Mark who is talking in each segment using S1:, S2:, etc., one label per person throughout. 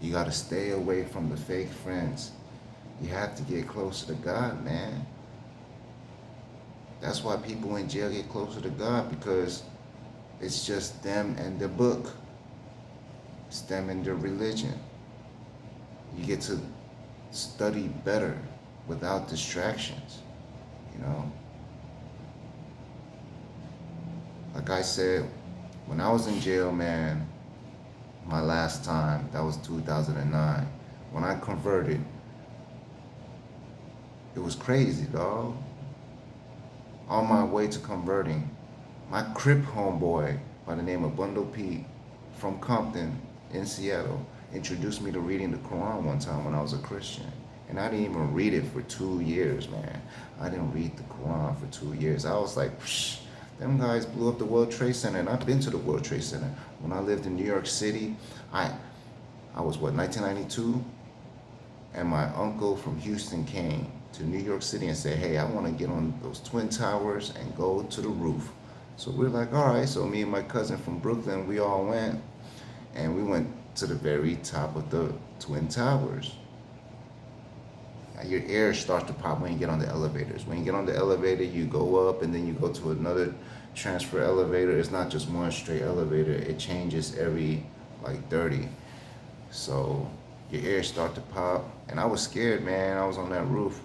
S1: You got to stay away from the fake friends. You have to get closer to God, man. That's why people in jail get closer to God, because it's just them and the book. It's them and their religion. You get to study better without distractions, you know? Like I said, when I was in jail, man, my last time, that was 2009. When I converted, it was crazy, dog. On my way to converting, my Crip homeboy by the name of Bundle Pete from Compton in Seattle introduced me to reading the Quran one time when I was a Christian. And I didn't even read it for 2 years, man. I didn't read the Quran for 2 years. I was like, psh, them guys blew up the World Trade Center, and I've been to the World Trade Center. When I lived in New York City, I I was what, 1992? And my uncle from Houston came to New York City and said, hey, I want to get on those Twin Towers and go to the roof. So we're like, all right. So me and my cousin from Brooklyn, we all went, and we went to the very top of the Twin Towers. Your ear starts to pop when you get on the elevators. When you get on the elevator, you go up and then you go to another transfer elevator. It's not just one straight elevator. It changes every like 30. So your ears start to pop. And I was scared, man. I was on that roof.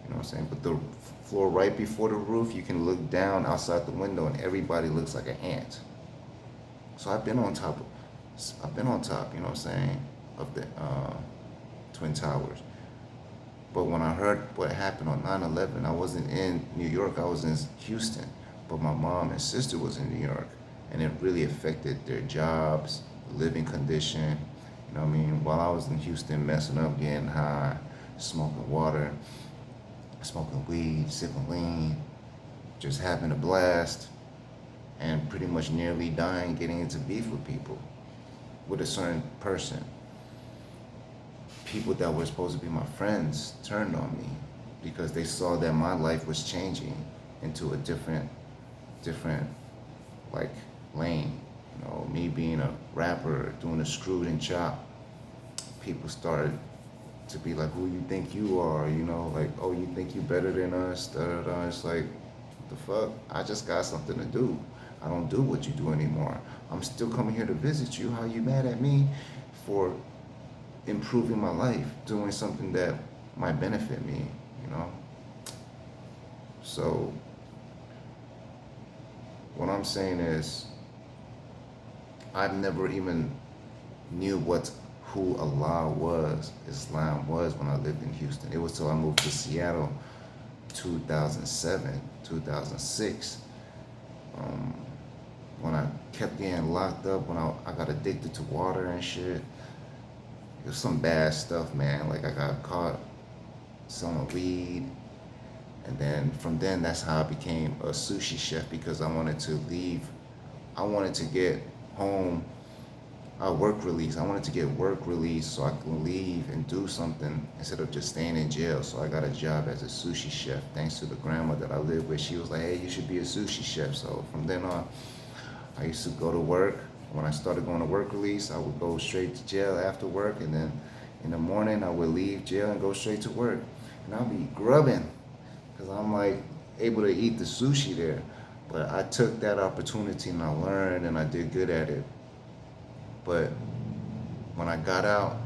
S1: You know what I'm saying? But the floor right before the roof, you can look down outside the window and everybody looks like an ant. So I've been on top, you know what I'm saying, of the Twin Towers. But when I heard what happened on 9/11, I wasn't in New York, I was in Houston. But my mom and sister was in New York, and it really affected their jobs, living condition. You know what I mean? While I was in Houston messing up, getting high, smoking water, smoking weed, sipping lean, just having a blast, and pretty much nearly dying getting into beef with people, with a certain person. People that were supposed to be my friends turned on me because they saw that my life was changing into a different like lane. You know, me being a rapper, doing a screwed and chop, people started to be like, who you think you are? You know, like, oh, you think you better than us? Da, da, da. It's like, what the fuck? I just got something to do. I don't do what you do anymore. I'm still coming here to visit you. How you mad at me for improving my life, doing something that might benefit me, you know? So what I'm saying is, I never even knew who Allah was, Islam was, when I lived in Houston. It was till I moved to Seattle 2007, 2006, when I kept getting locked up, when I got addicted to water and shit. It was some bad stuff, man. Like, I got caught selling weed. And then from then, that's how I became a sushi chef, because I wanted to leave. I wanted to get home, work release. I wanted to get work release so I could leave and do something instead of just staying in jail. So I got a job as a sushi chef, thanks to the grandma that I lived with. She was like, hey, you should be a sushi chef. So from then on, I used to go to work. When I started going to work release, I would go straight to jail after work, and then in the morning I would leave jail and go straight to work. And I'll be grubbing, because I'm like able to eat the sushi there. But I took that opportunity and I learned and I did good at it. But when I got out,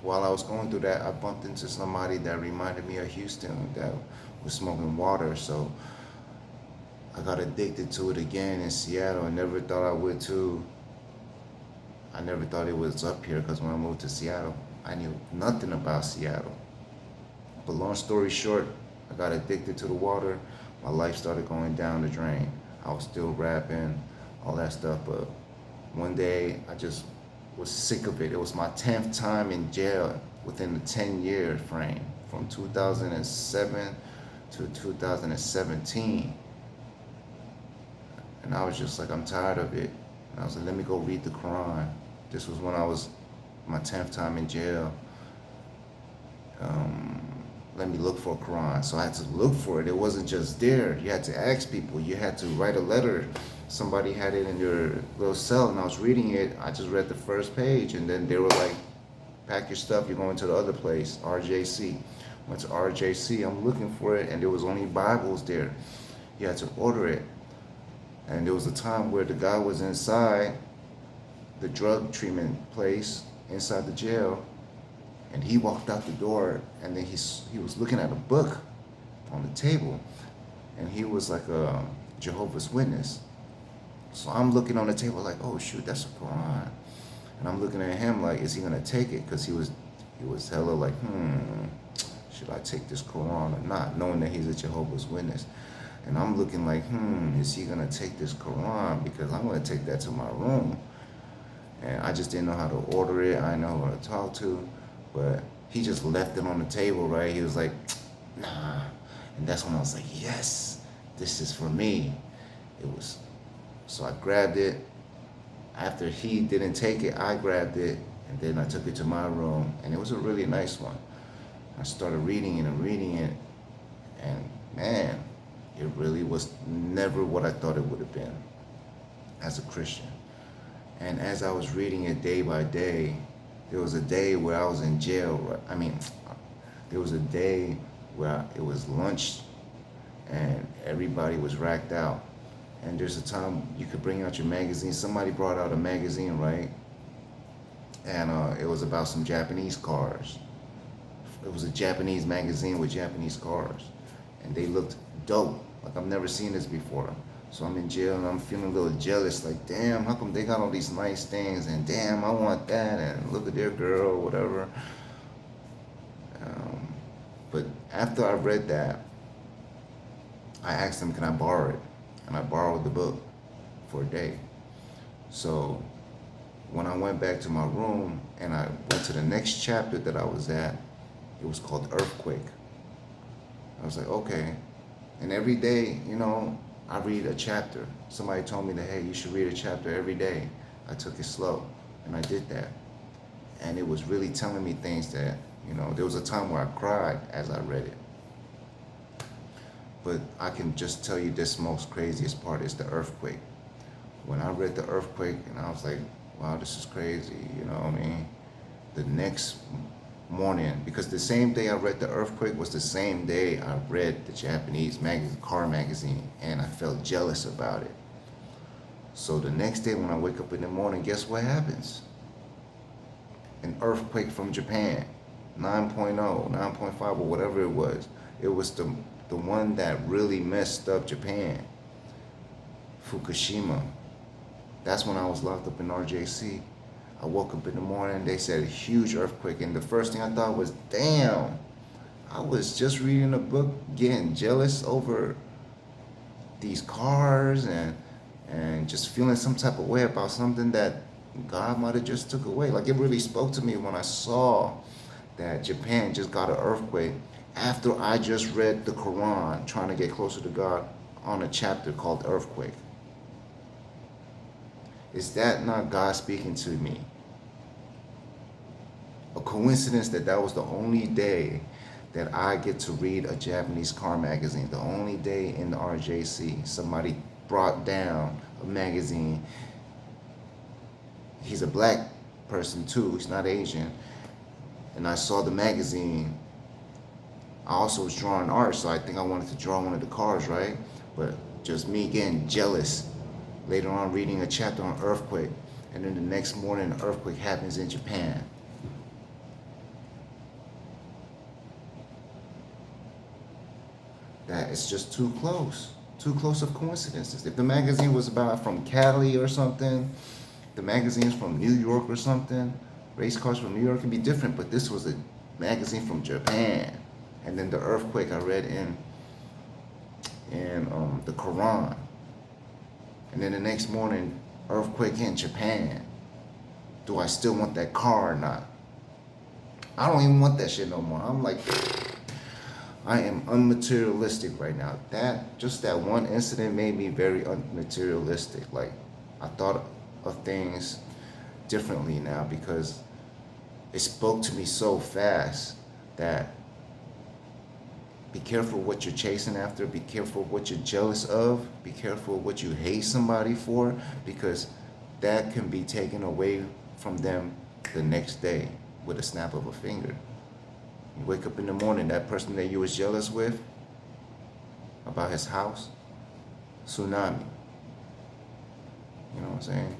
S1: while I was going through that, I bumped into somebody that reminded me of Houston that was smoking water. So I got addicted to it again in Seattle. I never thought I would too. I never thought it was up here, because when I moved to Seattle, I knew nothing about Seattle. But long story short, I got addicted to the water. My life started going down the drain. I was still rapping, all that stuff, but one day I just was sick of it. It was my 10th time in jail within the 10-year frame, from 2007 to 2017. And I was just like, I'm tired of it. And I was like, let me go read the Quran. This was when I was my 10th time in jail. Let me look for a Quran. So I had to look for it. It wasn't just there. You had to ask people. You had to write a letter somebody had it in their little cell, and I was reading it. I just read the first page, and then they were like, pack your stuff, you're going to the other place, RJC. Went to RJC, I'm looking for it, and there was only Bibles there. You had to order it. And there was a time where the guy was inside the drug treatment place, inside the jail, and he walked out the door, and then he was looking at a book on the table, and he was like a Jehovah's Witness. So I'm looking on the table like, oh shoot, that's a Quran. And I'm looking at him like, is he gonna take it? Because he was hella like, should I take this Quran or not? Knowing that he's a Jehovah's Witness. And I'm looking like, is he gonna take this Quran? Because I'm gonna take that to my room. And I just didn't know how to order it. I didn't know who to talk to. But he just left it on the table, right? He was like, nah. And that's when I was like, yes, this is for me. So I grabbed it. After he didn't take it, I grabbed it, and then I took it to my room, and it was a really nice one. I started reading it, and man, it really was never what I thought it would have been as a Christian. And as I was reading it day by day, there was a day where I was in jail. There was a day where it was lunch, and everybody was racked out. And there's a time you could bring out your magazine. Somebody brought out a magazine, right? And it was about some Japanese cars. It was a Japanese magazine with Japanese cars. And they looked dope. Like, I've never seen this before. So I'm in jail and I'm feeling a little jealous. Like, damn, how come they got all these nice things? And damn, I want that. And look at their girl or whatever. But after I read that, I asked them, can I borrow it? And I borrowed the book for a day. So when I went back to my room and I went to the next chapter that I was at, it was called Earthquake. I was like, okay. And every day, I read a chapter. Somebody told me that, hey, you should read a chapter every day. I took it slow, and I did that. And it was really telling me things that, there was a time where I cried as I read it. But I can just tell you this most craziest part is the earthquake. When I read the earthquake, and I was like, wow, this is crazy, you know what I mean? The next morning, because the same day I read the earthquake was the same day I read the Japanese car magazine, and I felt jealous about it. So the next day when I wake up in the morning, guess what happens? An earthquake from Japan, 9.0, 9.5, or whatever it was. It was the one that really messed up Japan, Fukushima. That's when I was locked up in RJC. I woke up in the morning, they said a huge earthquake, and the first thing I thought was, damn, I was just reading a book, getting jealous over these cars and just feeling some type of way about something that God might have just took away. Like, it really spoke to me when I saw that Japan just got an earthquake after I just read the Quran, trying to get closer to God, on a chapter called Earthquake. Is that not God speaking to me? A coincidence that was the only day that I get to read a Japanese car magazine, the only day in the RJC somebody brought down a magazine. He's a black person too, he's not Asian. And I saw the magazine. I also was drawing art, so I think I wanted to draw one of the cars, right? But just me getting jealous. Later on, reading a chapter on earthquake, and then the next morning, an earthquake happens in Japan. That is just too close of coincidences. If the magazine was from Cali or something, the magazine's from New York or something, race cars from New York can be different, but this was a magazine from Japan. And then the earthquake I read in the Quran. And then the next morning, earthquake in Japan. Do I still want that car or not? I don't even want that shit no more. I'm like, I am unmaterialistic right now. Just that one incident made me very unmaterialistic. Like, I thought of things differently now because it spoke to me so fast that Be careful what you're chasing after. Be careful what you're jealous of. Be careful what you hate somebody for, because that can be taken away from them the next day with a snap of a finger. You wake up in the morning, that person that you was jealous with about his house, tsunami. You know what I'm saying?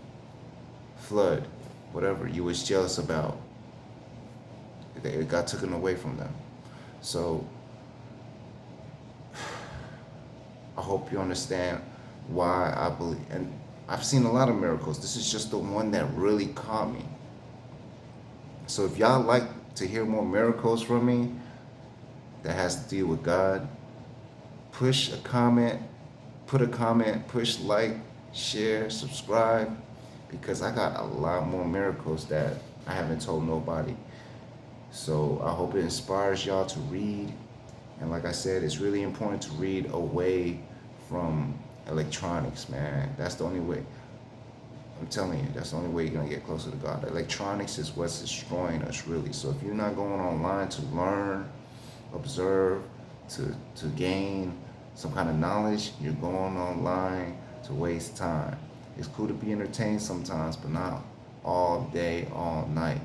S1: Flood, whatever you was jealous about, it got taken away from them. So I hope you understand why I believe, and I've seen a lot of miracles. This is just the one that really caught me. So if y'all like to hear more miracles from me that has to deal with God, push a comment, put a comment, push like, share, subscribe, because I got a lot more miracles that I haven't told nobody. So I hope it inspires y'all to read. And like I said, it's really important to read away from electronics, man. That's the only way. I'm telling you, that's the only way you're gonna get closer to God. Electronics is what's destroying us, really. So if you're not going online to learn, observe, to gain some kind of knowledge, you're going online to waste time. It's cool to be entertained sometimes, but not all day, all night,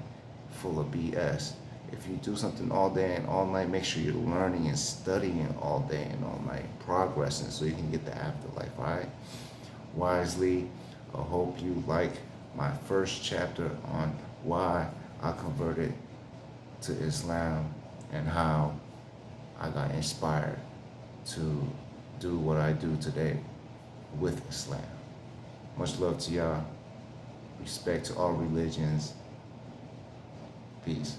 S1: full of BS. If you do something all day and all night, make sure you're learning and studying all day and all night, progressing so you can get the afterlife, all right? Wisely, I hope you like my first chapter on why I converted to Islam and how I got inspired to do what I do today with Islam. Much love to y'all. Respect to all religions. Peace.